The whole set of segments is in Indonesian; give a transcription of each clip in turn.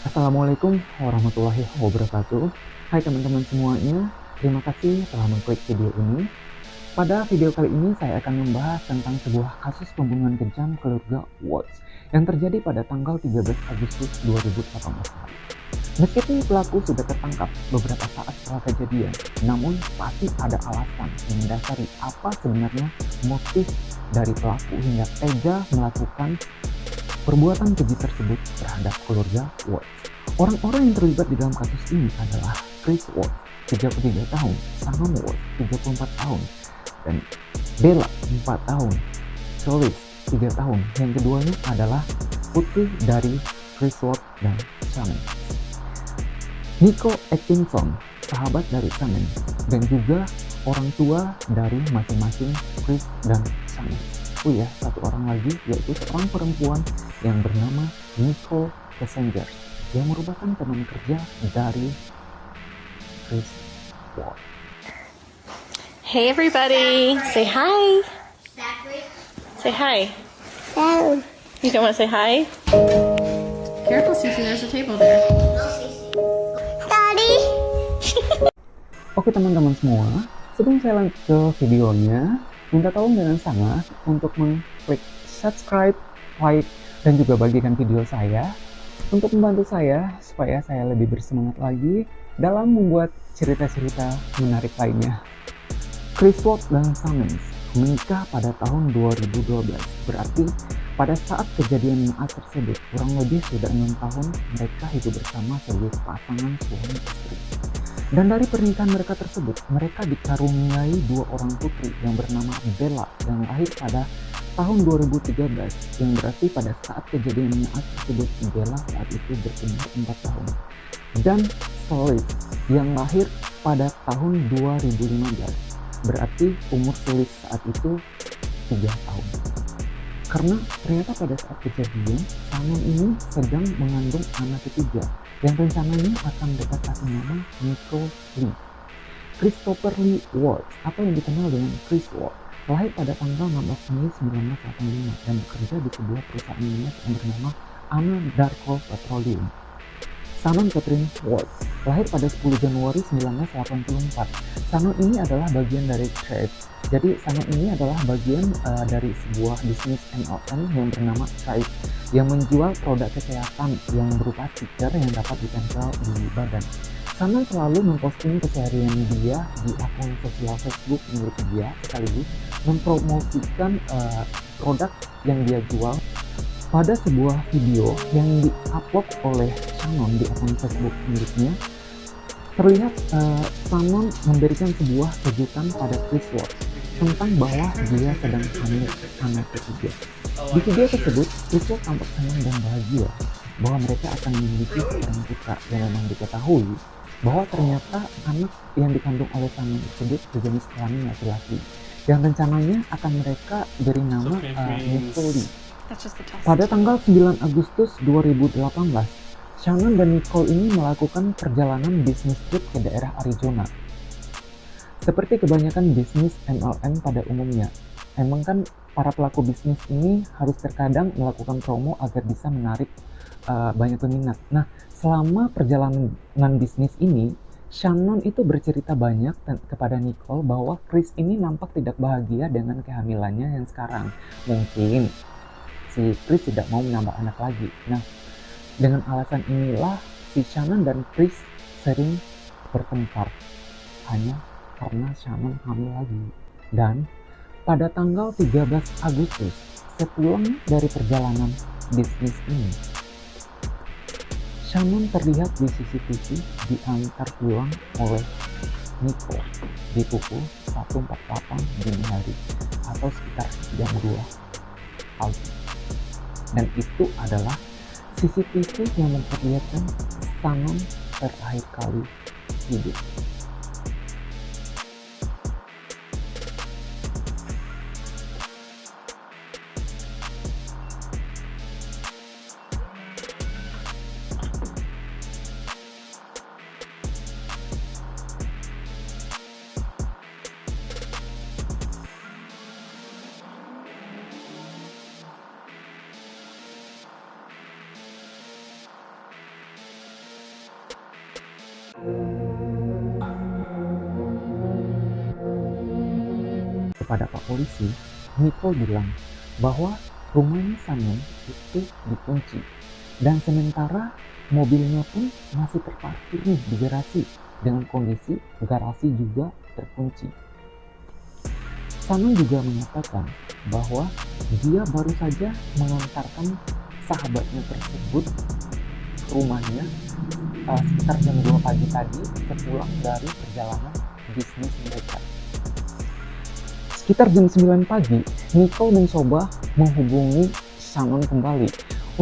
Assalamualaikum warahmatullahi wabarakatuh. Hai teman-teman semuanya, terima kasih telah mengklik video ini. Pada video kali ini saya akan membahas tentang sebuah kasus pembunuhan kejam keluarga Watts yang terjadi pada tanggal 13 Agustus 2018. Meskipun pelaku sudah tertangkap beberapa saat setelah kejadian, namun pasti ada alasan yang mendasari apa sebenarnya motif dari pelaku hingga tega melakukan perbuatan keji tersebut terhadap keluarga Watts. Orang-orang yang terlibat di dalam kasus ini adalah Chris Watts, 33 tahun, Shannon Watts, 34 tahun, dan Bella, 4 tahun, Solis, 3 tahun. Yang keduanya adalah putri dari Chris Watts dan Shannon. Nico Atkinson, sahabat dari Shannon, dan juga orang tua dari masing-masing Chris dan Shannon. Oh ya, satu orang lagi, yaitu seorang perempuan yang bernama Nicole Passenger, yang merupakan teman kerja dari Chris Watts. Hey everybody, say hi. Say hi. No. You don't want to say hi? Careful, Cece, there's a table there. Daddy. Oke teman-teman semua, sebelum saya lanjut ke videonya, minta tolong dengan sangat untuk mengklik subscribe, like, dan juga bagikan video saya untuk membantu saya supaya saya lebih bersemangat lagi dalam membuat cerita-cerita menarik lainnya. Chris Watts dan Shannon menikah pada tahun 2012, berarti pada saat kejadian naas tersebut kurang lebih sudah 6 tahun mereka hidup bersama sebagai pasangan suami istri. Dan dari pernikahan mereka tersebut, mereka dikaruniai 2 orang putri yang bernama Bella yang lahir pada tahun 2013, yang berarti pada saat kejadian naas tersebut Bella saat itu berumur 4 tahun. Dan Solis yang lahir pada tahun 2015, berarti umur Solis saat itu 3 tahun. Karena ternyata pada saat kejadian, Shannon ini sedang mengandung anak ketiga yang rencananya akan mereka kasih nama Nicole Lee. Christopher Lee Watts atau yang dikenal dengan Chris Watts lahir pada tanggal 16 Mei 1985 dan bekerja di sebuah perusahaan minyak yang bernama Anadarko Petroleum. Shannon Catherine Watts lahir pada 10 Januari 1984. Shannon ini adalah bagian dari Thread. Jadi Shannon ini adalah bagian dari sebuah bisnis MLM yang bernama Thread yang menjual produk kesehatan yang berupa stiker yang dapat ditempel di badan. Shannon selalu memposting keseharian dia di akun sosial Facebook milik dia sekaligus mempromosikan produk yang dia jual. Pada sebuah video yang di-upload oleh Shannon di akun Facebook miliknya, terlihat Shannon memberikan sebuah kejutan pada Chris Watts tentang bahwa dia sedang hamil anak ketiga. Di video tersebut, Chris Watts tampak senang dan bahagia bahwa mereka akan memiliki seorang putra yang memang diketahui bahwa ternyata anak yang dikandung oleh Shannon tersebut berjenis kelamin laki-laki yang rencananya akan mereka beri nama Nicole Lee. Pada tanggal 9 Agustus 2018, Shannon dan Nicole ini melakukan perjalanan bisnis trip ke daerah Arizona. Seperti kebanyakan bisnis MLM pada umumnya, emang kan para pelaku bisnis ini harus terkadang melakukan promo agar bisa menarik banyak peminat. Nah, selama perjalanan bisnis ini, Shannon itu bercerita banyak kepada Nicole bahwa Chris ini nampak tidak bahagia dengan kehamilannya yang sekarang. Mungkin si Chris tidak mau menambah anak lagi. Nah, dengan alasan inilah si Shannon dan Chris sering bertengkar hanya karena Shannon hamil lagi. Dan pada tanggal 13 Agustus, sepulang dari perjalanan bisnis ini, Shannon terlihat di CCTV diantar pulang oleh Nicole di pukul 1.48 dini hari atau sekitar jam 2 pagi. Dan itu adalah CCTV yang memperlihatkan Shannon terakhir kali hidup. Kepada Pak Polisi, Nicole bilang bahwa rumahnya Shannon itu dikunci dan sementara mobilnya pun masih terparkir nih di garasi dengan kondisi garasi juga terkunci. Shannon juga menyatakan bahwa dia baru saja mengantarkan sahabatnya tersebut ke rumahnya sekitar jam 2 pagi tadi sepulang dari perjalanan bisnis mereka. Sekitar jam 9 pagi, Nicole mencoba menghubungi Shannon kembali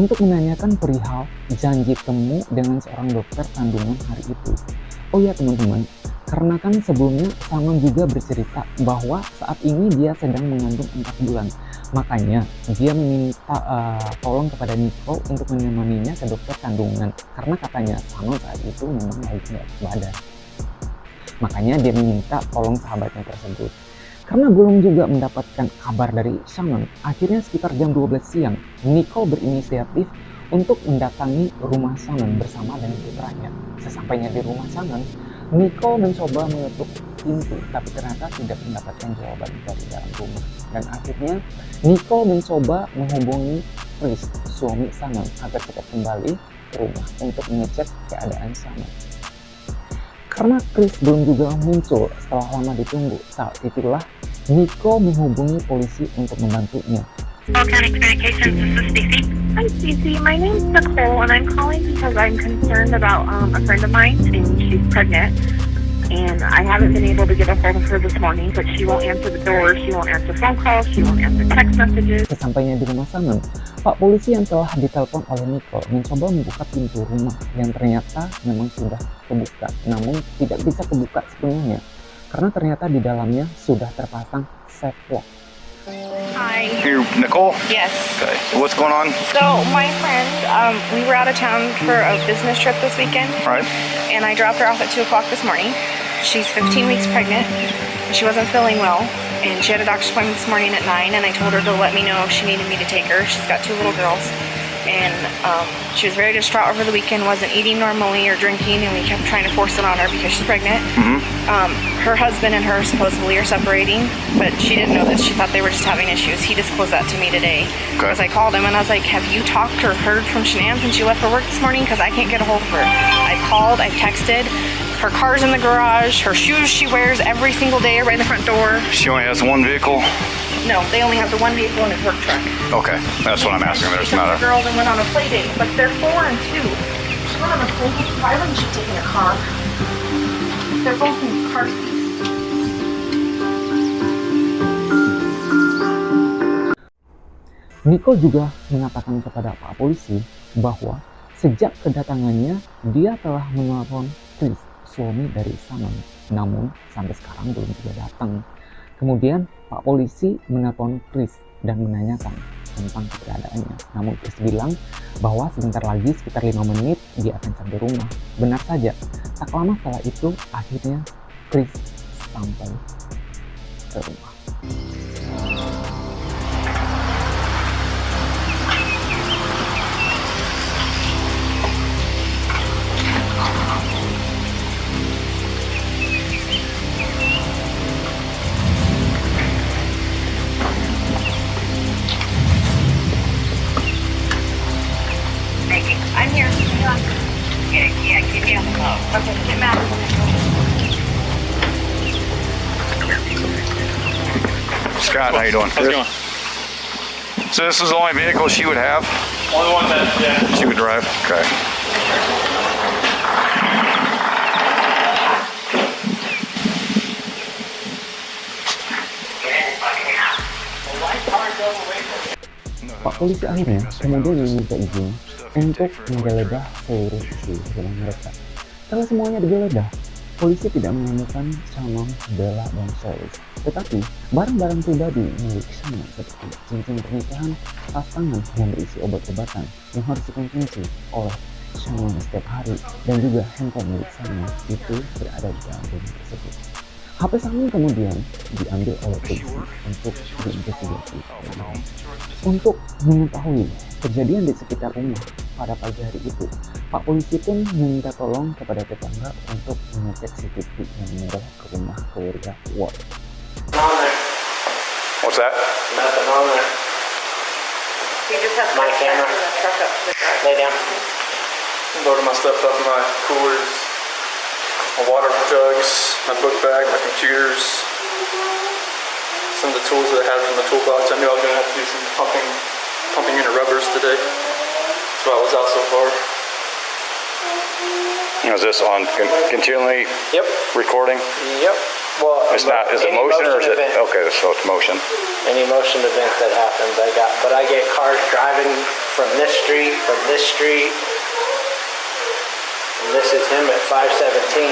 untuk menanyakan perihal janji temu dengan seorang dokter kandungan hari itu. Oh ya teman-teman, karena kan sebelumnya Shannon juga bercerita bahwa saat ini dia sedang mengandung 4 bulan. Makanya dia meminta tolong kepada Nicole untuk menemaninya ke dokter kandungan. Karena katanya Shannon saat itu memang lagi nggak badan. Makanya dia meminta tolong sahabatnya tersebut. Karena belum juga mendapatkan kabar dari Shannon, akhirnya sekitar jam 12 siang, Nicole berinisiatif untuk mendatangi rumah Shannon bersama dengan putranya. Sesampainya di rumah Shannon, Nicole mencoba mengetuk pintu, tapi ternyata tidak mendapatkan jawaban dari dalam rumah. Dan akhirnya, Nicole mencoba menghubungi Chris, suami Shannon, agar cepat kembali ke rumah untuk mengecek keadaan Shannon. Karena Chris belum juga muncul setelah lama ditunggu, saat itulah Nicole menghubungi polisi untuk membantunya. Volcanic Communications, this is Stacey. Hi, Stacey. My name's Nicole, and I'm calling because I'm concerned about a friend of mine, and she's pregnant. And I haven't been able to get a hold of her this morning, but she won't answer the door, she won't answer phone calls, she won't answer text messages. Sesampainya di rumah Shannon, Pak polisi yang telah ditelepon oleh Nicole mencoba membuka pintu rumah yang ternyata memang sudah kebuka, namun tidak bisa kebuka sepenuhnya karena ternyata di dalamnya sudah terpasang safe lock. Hi. You're Nicole? Yes. Okay. What's going on? So my friend, we were out of town for a business trip this weekend, Right. and I dropped her off at 2 o'clock this morning. She's 15 weeks pregnant. She wasn't feeling well, and she had a doctor's appointment this morning at 9, and I told her to let me know if she needed me to take her. She's got 2 little girls, and she was very distraught over the weekend, wasn't eating normally or drinking, and we kept trying to force it on her because she's pregnant. Her husband and her supposedly are separating, but she didn't know this. She thought they were just having issues. He disclosed that to me today. Okay. Because I called him and I was like, have you talked or heard from Shanann since she left for work this morning? Because I can't get a hold of her. I've called, I've texted. Her car's in the garage. Her shoes she wears every single day are right in the front door. She only has one vehicle? No, they only have the one vehicle in his work truck. Okay, that's what I'm asking. There's She took not the girls and went on a play date, but they're 4 and 2. She went on a play date. Why wouldn't she take in a car? They're both in car seats. Nicole juga mengatakan kepada Pak polisi bahwa sejak kedatangannya dia telah menelpon Chris, suami dari Shannon, namun sampai sekarang belum juga datang. Kemudian Pak polisi menelpon Chris dan menanyakan tentang keberadaannya. Namun Chris bilang bahwa sebentar lagi sekitar 5 menit dia akan sampai rumah. Benar saja, tak lama setelah itu akhirnya Chris sampai ke rumah. I'm here. Yeah, give me a hello. Okay, get mad. Scott, how you doing? How's it going? So this is the only vehicle she would have? Only one that, yeah. She would drive? Okay. Pak polisi akhirnya kemudian meminta izin untuk menggeledah seluruh isi rumah mereka. Setelah semuanya digeledah, polisi tidak menemukan Shannon, Bella, dan Charles. Tetapi barang-barang pribadi milik Shannon seperti cincin pernikahan, tas tangan yang berisi obat-obatan yang harus dikonsumsi oleh Shannon setiap hari, dan juga handphone milik Shannon itu berada di dalam rumah tersebut. HP Shannon kemudian diambil oleh polisi untuk diinvestigasi. Untuk mengetahui kejadian di sekitar rumah, pada pagi hari itu. Pak polisi pun meminta tolong kepada tetangga untuk mengecek CCTV yang mengarah ke rumah keluarga Ward. What's that? Nothing on there. You just have to My camera. turn the truck up to the garage. Lay down. Loaded my stuff up in my coolers, my water jugs, my book bag, my computers, some of the tools that I had from the toolbox. I knew I was going to have to do some pumping unit rubbers today. That's why I was out so far. Is this on continually Yep. recording? Yep. Well, It's not, is it any motion or is it? event- Okay, so it's motion. Any motion event that happens, I get cars driving from this street, and this is him at 517.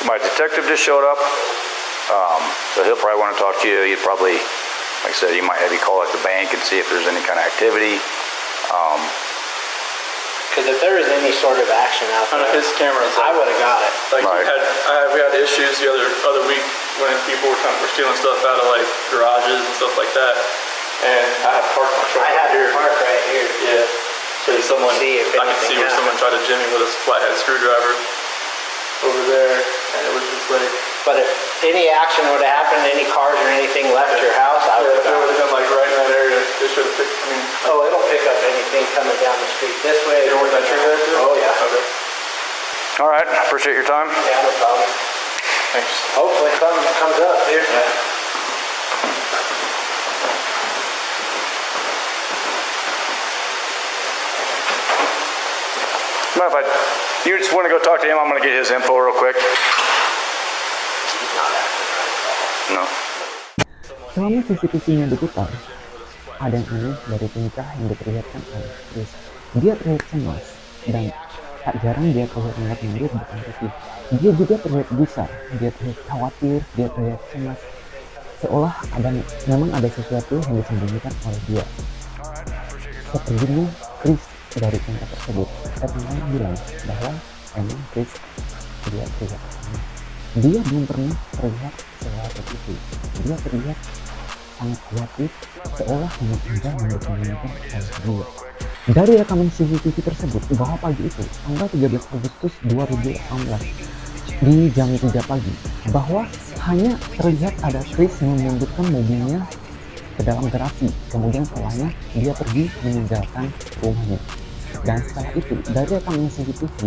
My detective just showed up, so he'll probably want to talk to you. He'd probably, like I said, he might have you call at the bank and see if there's any kind of activity. Because if there was any sort of action out None of there, his cameras. I would have got it. Like Right. we had issues the other week when people were stealing stuff out of like garages and stuff like that, and I had parked my truck I had here. to park right here. Yeah. So someone, See if I could anything see where someone tried to jimmy with a flathead screwdriver over there, and it was just like, But if any action would have happened, any cars or anything left your house, I would yeah, if have it would got it. have been like right in that area, they should have picked. I mean, Oh, it'll pick up anything coming down the street this way. you know where that tree is? Oh, yeah. Okay. All right, appreciate your time. Yeah, no problem. Thanks. Hopefully something comes up here. Mind if you just want to go talk to him? I'm going to get his info real quick. No. Selama CCTV-nya diputar, ada yang aneh dari tingkah yang diperlihatkan oleh Chris. Dia terlihat cemas dan tak jarang dia terlihat mengatur bukan putih. Dia juga terlihat gusar, dia terlihat khawatir, dia terlihat cemas. Seolah memang ada sesuatu yang disembunyikan oleh dia. Sepertinya Chris dari tingkah tersebut, tetangga bilang bahwa emang Chris dia terlihat aneh. Dia belum pernah terlihat sesuatu itu. Dia terlihat sangat khawatir, seolah memang ada yang disembunyikan oleh dia. Dari rekaman CCTV tersebut bahwa pagi itu, tanggal 13 Agustus 2018, di jam 3 pagi, bahwa hanya terlihat ada Chris memundurkan mobilnya ke dalam garasi. Kemudian setelahnya dia pergi meninggalkan rumahnya. Dan setelah itu, dari rekaman CCTV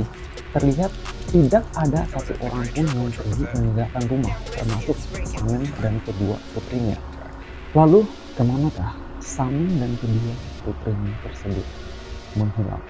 terlihat tidak ada satu orang pun yang pergi meninggalkan rumah, termasuk Simon dan kedua putrinya. Lalu, kemanakah Simon dan kedua putrinya tersebut menghilang?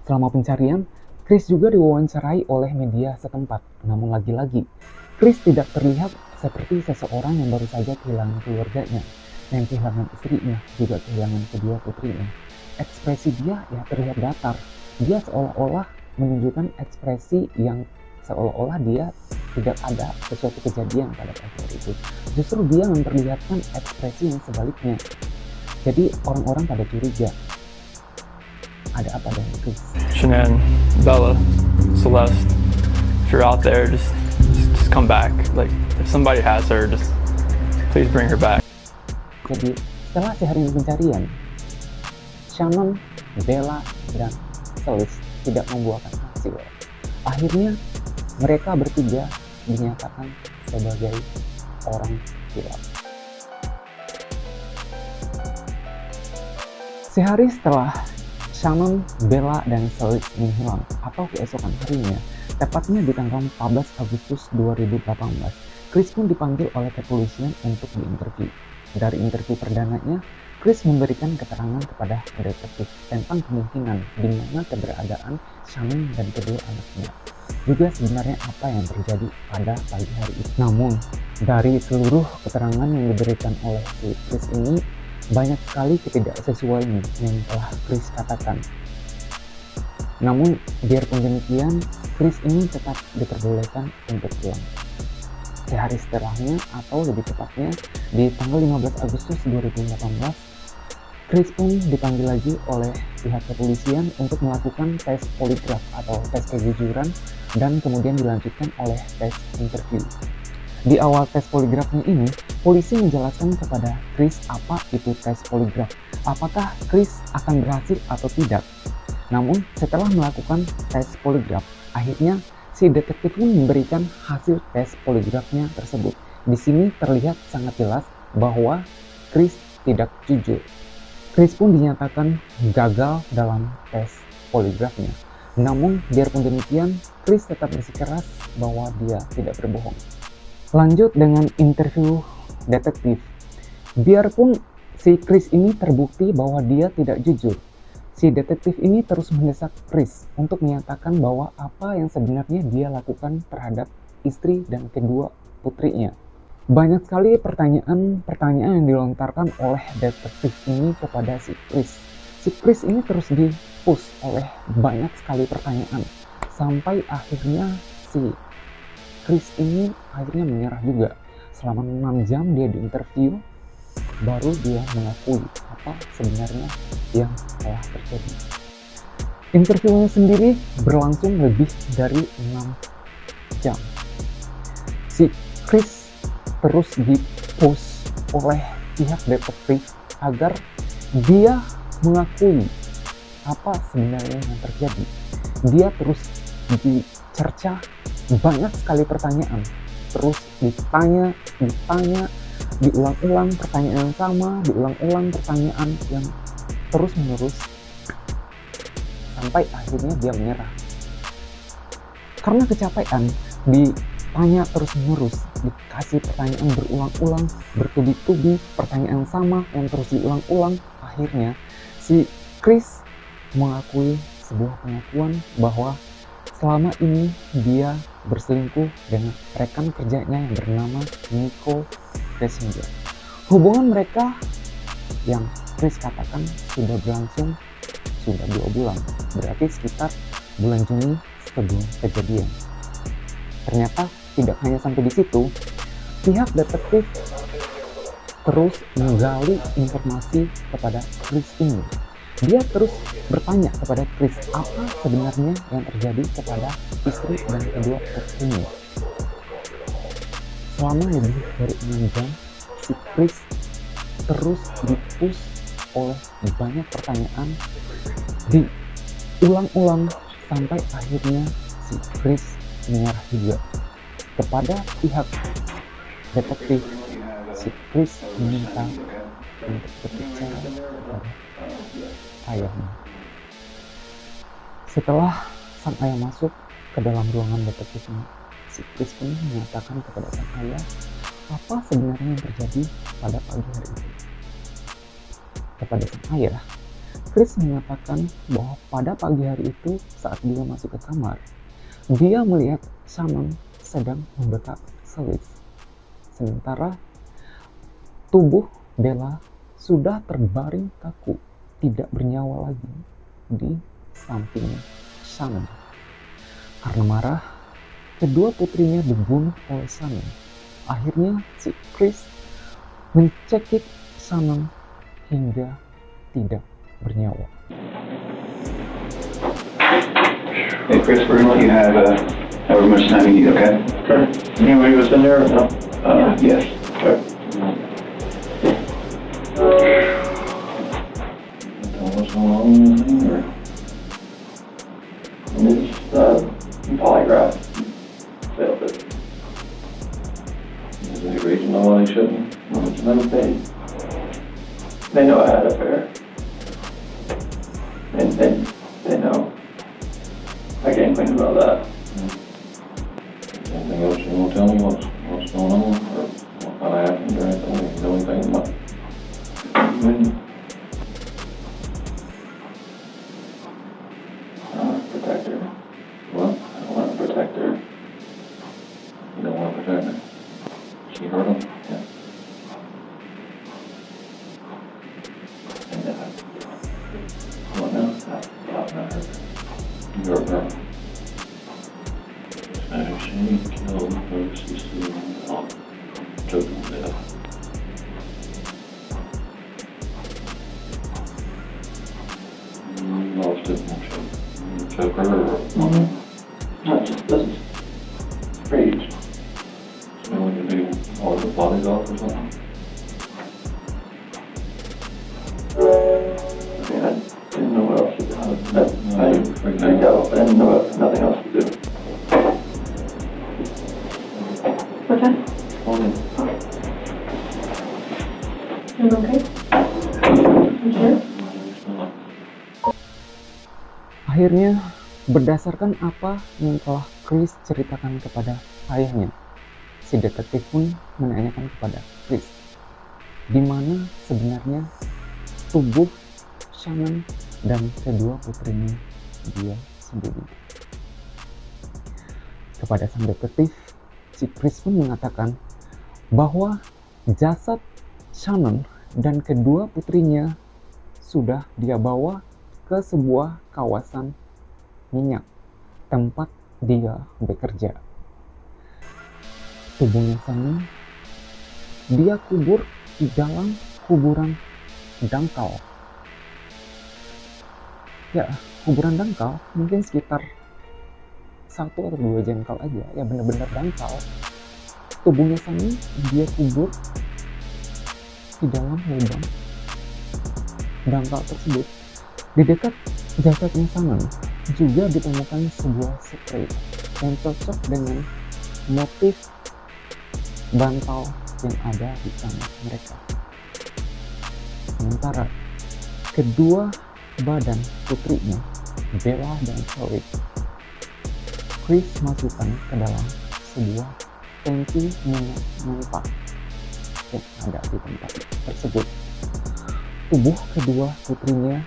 Selama pencarian, Chris juga diwawancarai oleh media setempat. Namun lagi-lagi, Chris tidak terlihat seperti seseorang yang baru saja kehilangan keluarganya, yang kehilangan istrinya, juga kehilangan kedua putrinya. Ekspresi dia ya terlihat datar. Dia seolah-olah menunjukkan ekspresi yang seolah-olah dia tidak ada sesuatu kejadian pada pagi hari itu. Justru dia memperlihatkan ekspresi yang sebaliknya. Jadi orang-orang pada curiga. ada apa dengan Chris? Shanann, Bella, Celeste, if you're out there, just come back. Like, if somebody has her, just please bring her back. Jadi setelah sehari pencarian, Shannon, Bella, dan Celeste tidak membuahkan hasil. Akhirnya mereka bertiga dinyatakan sebagai orang hilang. Sehari setelah Shannon, Bella, dan Celeste menghilang atau keesokan harinya, tepatnya di tanggal 14 Agustus 2018, Chris pun dipanggil oleh kepolisian untuk diinterview. Dari interview perdananya, Chris memberikan keterangan kepada detektif tentang kemungkinan di mana keberadaan Shannon dan kedua anaknya. Juga sebenarnya apa yang terjadi pada pagi hari itu. Namun, dari seluruh keterangan yang diberikan oleh si Chris ini, banyak sekali ketidaksesuaian yang telah Chris katakan. Namun, biarpun demikian, Chris ini tetap diperbolehkan untuk pulang. Sehari setelahnya, atau lebih tepatnya di tanggal 15 Agustus 2018, Chris pun dipanggil lagi oleh pihak kepolisian untuk melakukan tes poligraf atau tes kejujuran dan kemudian dilanjutkan oleh tes interview. Di awal tes poligrafnya ini, polisi menjelaskan kepada Chris apa itu tes poligraf, apakah Chris akan berhasil atau tidak. Namun setelah melakukan tes poligraf, akhirnya si detektif pun memberikan hasil tes poligrafnya tersebut. Di sini terlihat sangat jelas bahwa Chris tidak jujur. Chris pun dinyatakan gagal dalam tes poligrafnya. Namun biarpun demikian, Chris tetap bersikeras bahwa dia tidak berbohong. Lanjut dengan interview detektif. Biarpun si Chris ini terbukti bahwa dia tidak jujur, si detektif ini terus mendesak Chris untuk menyatakan bahwa apa yang sebenarnya dia lakukan terhadap istri dan kedua putrinya. Banyak sekali pertanyaan yang dilontarkan oleh detektif ini kepada si Chris. Si Chris ini terus di-push oleh banyak sekali pertanyaan, sampai akhirnya si Chris ini akhirnya menyerah juga. Selama 6 jam dia diinterview, baru dia mengakui apa sebenarnya yang telah terjadi. Interviewnya sendiri berlangsung lebih dari 6 jam. Si Chris terus di-push oleh pihak detektif agar dia mengakui apa sebenarnya yang terjadi. Dia terus dicerca banyak sekali pertanyaan, terus ditanya, diulang-ulang pertanyaan yang sama, diulang-ulang pertanyaan yang terus-menerus, sampai akhirnya dia menyerah. Karena kecapean, ditanya terus-menerus, dikasih pertanyaan berulang-ulang, bertubi-tubi, pertanyaan yang sama yang terus diulang-ulang, akhirnya si Chris mengakui sebuah pengakuan bahwa selama ini dia berselingkuh dengan rekan kerjanya yang bernama Nicole Scherzinger. Hubungan mereka yang Chris katakan sudah berlangsung sudah 2 bulan, berarti sekitar bulan Juni sebelum kejadian. Ternyata tidak hanya sampai di situ, pihak detektif terus menggali informasi kepada Chris ini. Dia terus bertanya kepada Chris apa sebenarnya yang terjadi kepada istri dan kedua putrinya. Selama lebih dari 6 jam, si Chris terus di-push oleh banyak pertanyaan, diulang-ulang, sampai akhirnya si Chris menyerah juga. Kepada pihak detektif, si Chris meminta untuk berbicara kepada ayahnya. Setelah sang ayah masuk ke dalam ruangan detektifnya, si Chris pun menyatakan kepada sang ayah apa sebenarnya yang terjadi pada pagi hari itu. Kepada sang ayah, Chris mengatakan bahwa pada pagi hari itu saat dia masuk ke kamar, dia melihat Shannon sedang membekap Celeste. Sementara tubuh Bella sudah terbaring kaku, tidak bernyawa lagi di samping Shannon. Karena marah, kedua putrinya dibunuh oleh Shannon. Akhirnya si Chris mencekik Shannon hingga tidak bernyawa. Chris, we're gonna let you have however much time you need, okay? Sure. Anybody was in there? No. Yes. Okay. What's going on in this thing, or? It's polygraph. Failed it. Is there any reason why they shouldn't? It's never paid. They know I had an affair. And they know. I can't complain about that. Anything else you wanna tell me, what's going on, or what kinda happened, or anything, you know anything about it? Protect her. What? I don't want to protect her. You don't wanna protect her? She hurt him? Yeah. And what now? Not her. You hurt her? So she killed her sister and took him to death. You lost it when you took her, or? Not just this is rage. So we could do all the bodies off or something? I mean, I didn't know what else to do. I you freaked freaked out. I didn't know nothing else to do. Okay. Hold it. You okay? You sure? Akhirnya, berdasarkan apa yang telah Chris ceritakan kepada ayahnya, si detektif pun menanyakan kepada Chris, di mana sebenarnya tubuh Shannon dan kedua putrinya dia sembunyi. Kepada sang detektif, si Chris pun mengatakan bahwa jasad Shannon dan kedua putrinya sudah dia bawa ke sebuah kawasan minyak tempat dia bekerja. Tubuhnya Shannon dia kubur di dalam kuburan dangkal. Ya, kuburan dangkal mungkin sekitar 1 atau 2 jengkal aja, ya benar-benar dangkal. Tubuhnya Shannon dia kubur di dalam lubang dangkal tersebut. Di dekat jasadnya Shannon juga ditemukan sebuah spray yang cocok dengan motif bantal yang ada di kamar mereka. Sementara kedua badan putrinya, Bella dan Chloe, Chris masukkan ke dalam sebuah tangki minyak mentah yang ada di tempat tersebut. Tubuh kedua putrinya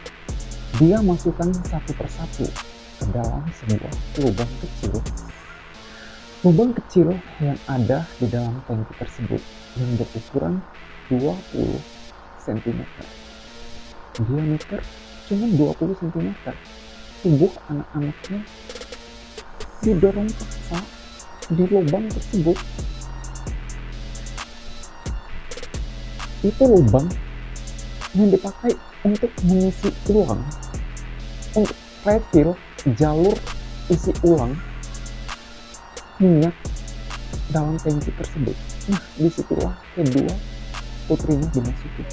dia masukkan satu persatu ke dalam sebuah lubang kecil. Lubang kecil yang ada di dalam tangki tersebut yang berukuran 20 cm. Diameter cuma 20 cm. Tubuh anak-anaknya didorong paksa di lubang tersebut. Itu lubang yang dipakai untuk mengisi ulang, untuk refill jalur isi ulang minyak dalam tangki tersebut. Nah, disitulah kedua putrinya dimasuki.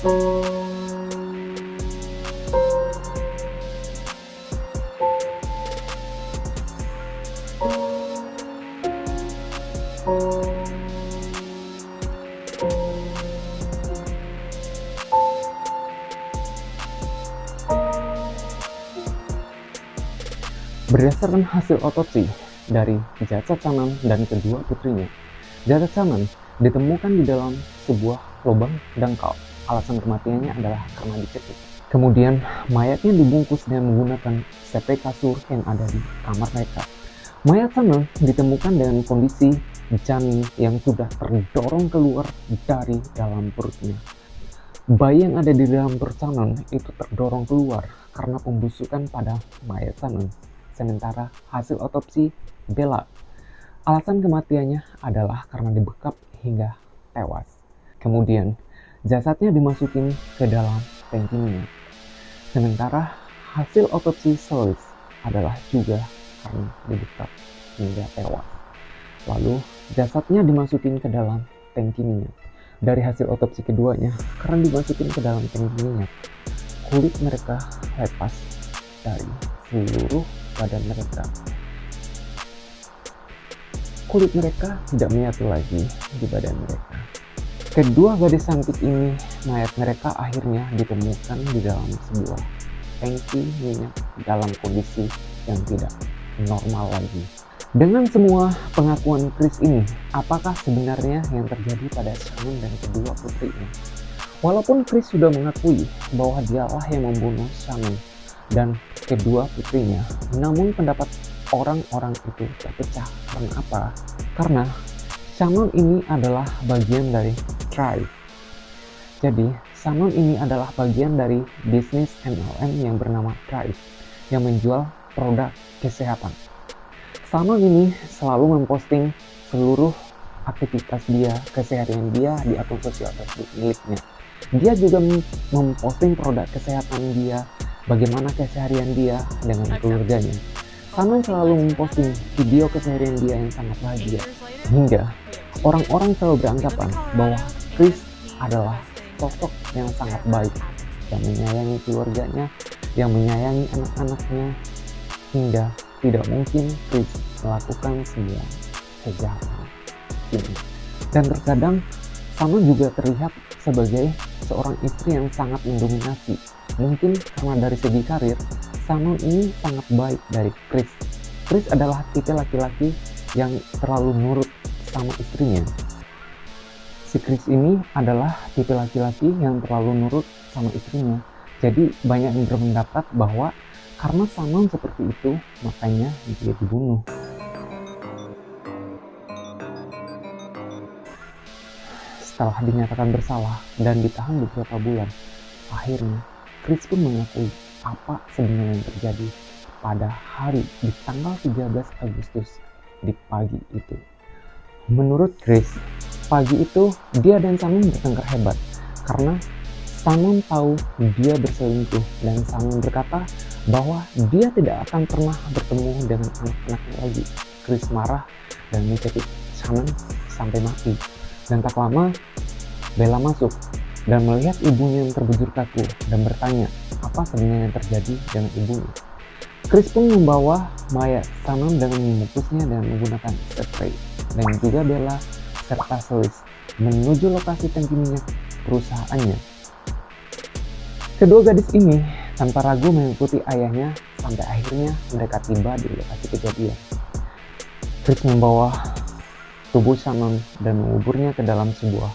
Berdasarkan hasil otopsi dari jasad Shannon dan kedua putrinya, jasad Shannon ditemukan di dalam sebuah lubang dangkal. Alasan kematiannya adalah karena dicekik. Kemudian mayatnya dibungkus dengan menggunakan seprei kasur yang ada di kamar mereka. Mayat Shannon ditemukan dengan kondisi janin yang sudah terdorong keluar dari dalam perutnya. Bayi yang ada di dalam perut Shannon itu terdorong keluar karena pembusukan pada mayat Shannon. Sementara hasil otopsi Bella, alasan kematiannya adalah karena dibekap hingga tewas. Kemudian jasadnya dimasukin ke dalam tangki minyak. Sementara hasil otopsi Celeste adalah juga karena dibekap hingga tewas. Lalu jasadnya dimasukin ke dalam tangki minyak. Dari hasil otopsi keduanya, karena dimasukin ke dalam tangki minyak, kulit mereka lepas dari seluruh badan mereka. Kulit mereka tidak menyatu lagi di badan mereka. Kedua gadis cantik ini, mayat mereka akhirnya ditemukan di dalam sebuah tangki minyak dalam kondisi yang tidak normal lagi. Dengan semua pengakuan Chris ini, apakah sebenarnya yang terjadi pada Shannon dan kedua putrinya? Walaupun Chris sudah mengakui bahwa dialah yang membunuh Shannon dan kedua putrinya, namun pendapat orang-orang itu terpecah. Karena apa? Karena Shannon ini adalah bagian dari Thrive. Jadi, Shannon ini adalah bagian dari bisnis MLM yang bernama Thrive, yang menjual produk kesehatan. Shannon ini selalu memposting seluruh aktivitas dia, keseharian dia di akun sosial Facebook miliknya. Dia juga memposting produk kesehatan dia, bagaimana keseharian dia dengan keluarganya. Shannon selalu memposting video keseharian dia yang sangat bahagia, hingga orang-orang selalu beranggapan bahwa Chris adalah sosok yang sangat baik, yang menyayangi keluarganya, yang menyayangi anak-anaknya, hingga tidak mungkin Chris melakukan semua kejahatan ini. Dan terkadang Shannon juga terlihat sebagai seorang istri yang sangat mendominasi. Mungkin karena dari segi karir, Shannon ini sangat baik dari Chris. Chris adalah tipe laki-laki yang terlalu nurut sama istrinya. Si Chris ini adalah tipe laki-laki yang terlalu nurut sama istrinya. Jadi banyak yang berpendapat bahwa karena Shannon seperti itu, makanya dia dibunuh. Setelah dinyatakan bersalah dan ditahan beberapa bulan, akhirnya Chris pun mengakui apa sebenarnya yang terjadi pada hari di tanggal 13 Agustus di pagi itu. Menurut Chris, pagi itu dia dan Shannon bertengkar hebat karena Shannon tahu dia berselingkuh dan Shannon berkata bahwa dia tidak akan pernah bertemu dengan anak-anaknya lagi. Chris marah dan mencekik Shannon sampai mati. Dan tak lama, Bella masuk dan melihat ibunya yang terbujur kaku dan bertanya apa sebenarnya yang terjadi dengan ibunya. Chris pun membawa mayat Shannon dengan membungkusnya dan menggunakan spray, dan juga Bella serta Celeste menuju lokasi tangki minyak perusahaannya. Kedua gadis ini tanpa ragu mengikuti ayahnya sampai akhirnya mereka tiba di lokasi kejadian. Chris membawa tubuh Shannon dan menguburnya ke dalam sebuah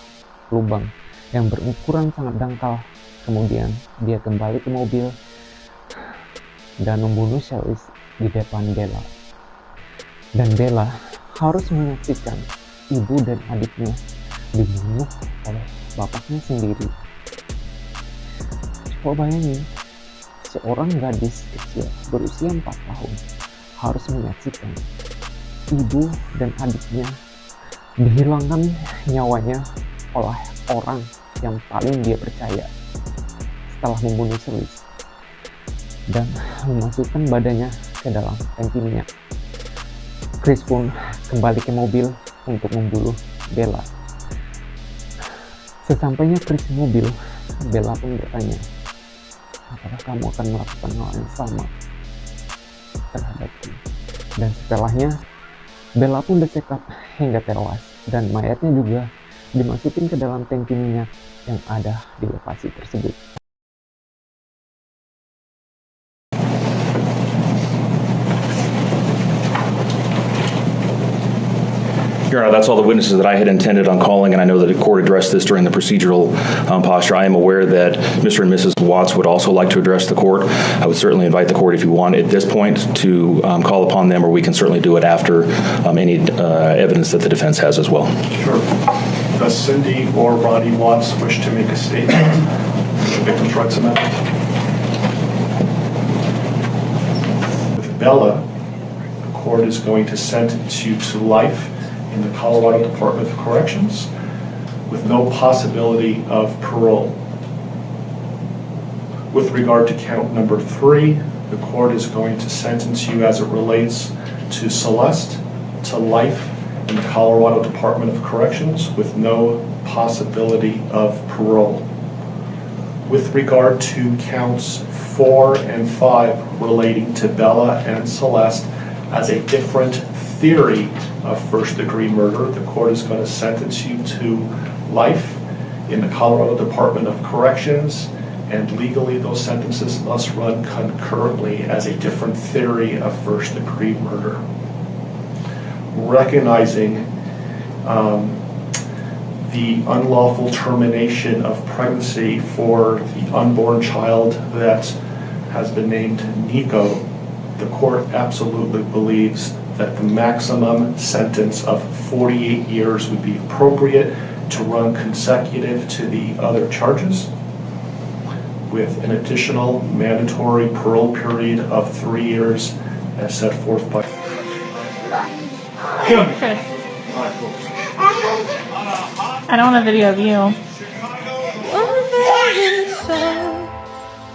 lubang yang berukuran sangat dangkal. Kemudian dia kembali ke mobil dan membunuh Celeste di depan Bella. Dan Bella harus menyaksikan ibu dan adiknya dibunuh oleh bapaknya sendiri. Coba bayangin, seorang gadis kecil berusia 4 tahun harus menyaksikan ibu dan adiknya dihilangkan nyawanya oleh orang yang paling dia percaya setelah membunuh Celeste dan memasukkan badannya ke dalam tangki minyak. Chris pun kembali ke mobil untuk membunuh Bella. Sesampainya Chris di mobil, Bella pun bertanya, apakah kamu akan melakukan hal yang sama terhadapku? Dan setelahnya, Bella pun disekap hingga tewas dan mayatnya juga dimasukin ke dalam tangki minyak yang ada di lokasi tersebut. Your Honor, that's all the witnesses that I had intended on calling, and I know that the court addressed this during the procedural posture. I am aware that Mr. and Mrs. Watts would also like to address the court. I would certainly invite the court, if you want, at this point to call upon them, or we can certainly do it after any evidence that the defense has as well. Sure. Does Cindy or Ronnie Watts wish to make a statement on the Victims' Rights Amendment? With Bella, the court is going to sentence you to life in the Colorado Department of Corrections with no possibility of parole. With regard to count number 3, the court is going to sentence you as it relates to Celeste to life in the Colorado Department of Corrections with no possibility of parole. With regard to counts 4 and 5 relating to Bella and Celeste as a different theory of first-degree murder, the court is going to sentence you to life in the Colorado Department of Corrections, and legally those sentences must run concurrently as a different theory of first-degree murder. Recognizing the unlawful termination of pregnancy for the unborn child that has been named Nico, the court absolutely believes that the maximum sentence of 48 years would be appropriate to run consecutive to the other charges, with an additional mandatory parole period of 3 years as set forth by... I don't want a video of you.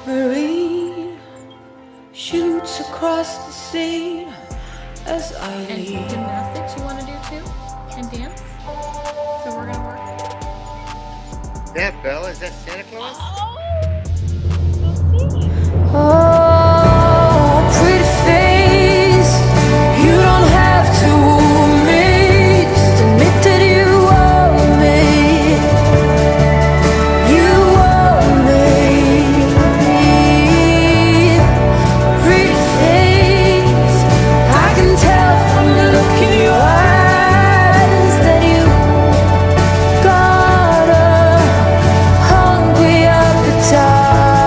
Marie shoots across the sea as I leave. And gymnastics you want to do too? And dance? So we're gonna work. That Bella, is that Santa Claus? Oh, pretty face, you don't have to woo me, just admit that you owe me. You owe me. Pretty face, I can tell from the look in your eyes that you got a hungry appetite.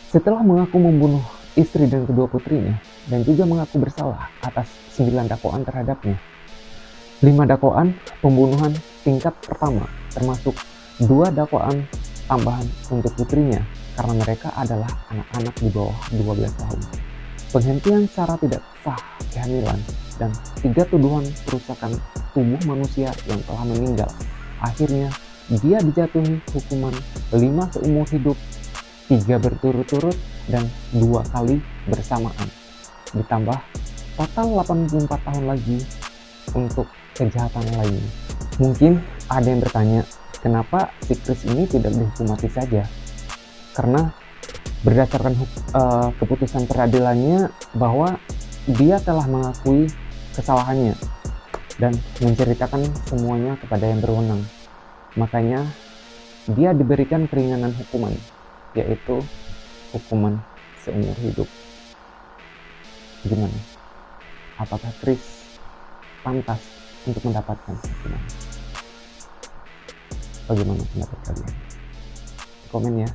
Setelah mengaku membunuh istri dan kedua putrinya, dan juga mengaku bersalah atas 9 dakwaan terhadapnya, 5 dakwaan pembunuhan tingkat pertama, termasuk 2 dakwaan tambahan untuk putrinya, karena mereka adalah anak-anak di bawah 12 tahun. Penghentian secara tidak sah kehamilan, dan 3 tuduhan perusakan tubuh manusia yang telah meninggal. Akhirnya, dia dijatuhi hukuman 5 seumur hidup, 3 berturut-turut, dan 2 kali bersamaan. Ditambah total 84 tahun lagi untuk kejahatan lain. Mungkin ada yang bertanya, kenapa si Chris ini tidak dihukum mati saja? Karena berdasarkan keputusan peradilannya bahwa dia telah mengakui kesalahannya dan menceritakan semuanya kepada yang berwenang. Makanya dia diberikan keringanan hukuman, yaitu hukuman seumur hidup. Gimana? Apakah Chris pantas untuk mendapatkan hukuman? Bagaimana pendapat kalian? Komen ya.